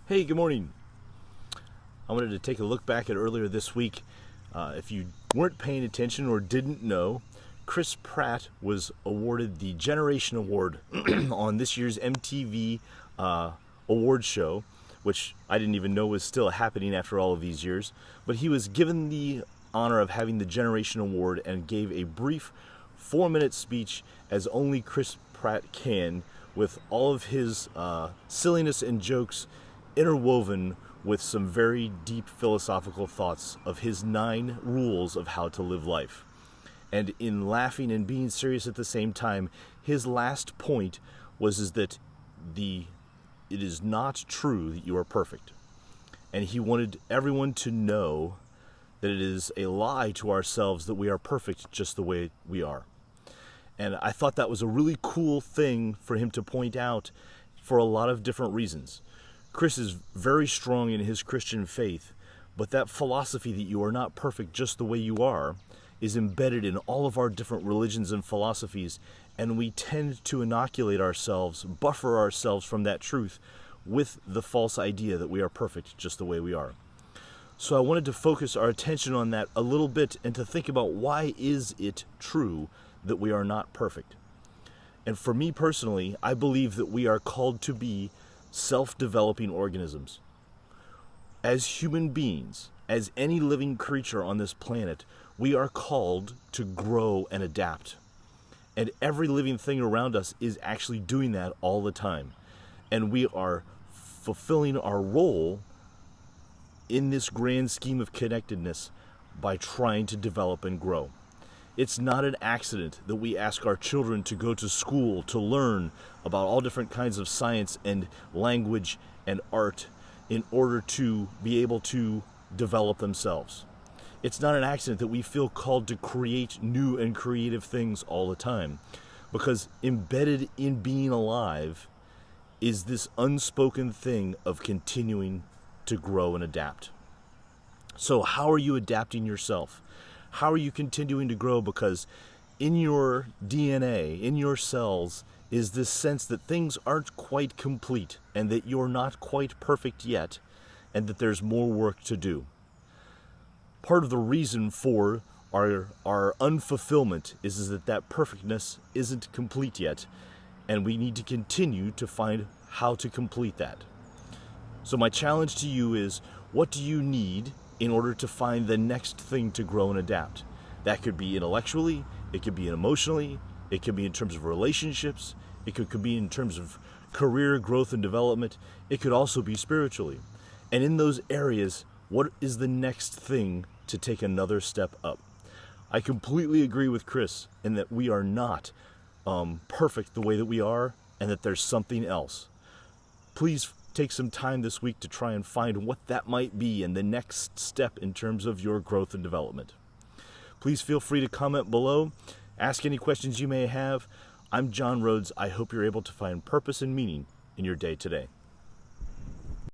Hey, good morning. I wanted to take a look back at earlier this week. If you weren't paying attention or didn't know, Chris Pratt was awarded the Generation Award on this year's MTV award show, which I didn't even know was still happening after all of these years. But he was given the honor of having the Generation Award and gave a brief 4-minute speech, as only Chris Pratt can, with all of his silliness and jokes interwoven with some very deep philosophical thoughts of his 9 rules of how to live life. And in laughing and being serious at the same time, his last point was that it is not true that you are perfect. And he wanted everyone to know that it is a lie to ourselves that we are perfect just the way we are. And I thought that was a really cool thing for him to point out for a lot of different reasons. Chris is very strong in his Christian faith, but that philosophy that you are not perfect just the way you are is embedded in all of our different religions and philosophies, and we tend to inoculate ourselves, buffer ourselves from that truth with the false idea that we are perfect just the way we are. So I wanted to focus our attention on that a little bit and to think about, why is it true that we are not perfect? And for me personally, I believe that we are called to be self-developing organisms. As human beings, as any living creature on this planet, we are called to grow and adapt. And every living thing around us is actually doing that all the time. And we are fulfilling our role in this grand scheme of connectedness by trying to develop and grow. It's not an accident that we ask our children to go to school to learn about all different kinds of science and language and art in order to be able to develop themselves. It's not an accident that we feel called to create new and creative things all the time, because embedded in being alive is this unspoken thing of continuing to grow and adapt. So how are you adapting yourself? How are you continuing to grow? Because in your DNA, in your cells, is this sense that things aren't quite complete and that you're not quite perfect yet and that there's more work to do. Part of the reason for our unfulfillment is that perfectness isn't complete yet, and we need to continue to find how to complete that. So my challenge to you is, what do you need in order to find the next thing to grow and adapt? That could be intellectually, it could be emotionally, it could be in terms of relationships, it could be in terms of career growth and development, it could also be spiritually. And in those areas, what is the next thing to take another step up? I completely agree with Chris in that we are not perfect the way that we are, and that there's something else. Please take some time this week to try and find what that might be and the next step in terms of your growth and development. Please feel free to comment below, ask any questions you may have. I'm John Rhoads. I hope you're able to find purpose and meaning in your day today.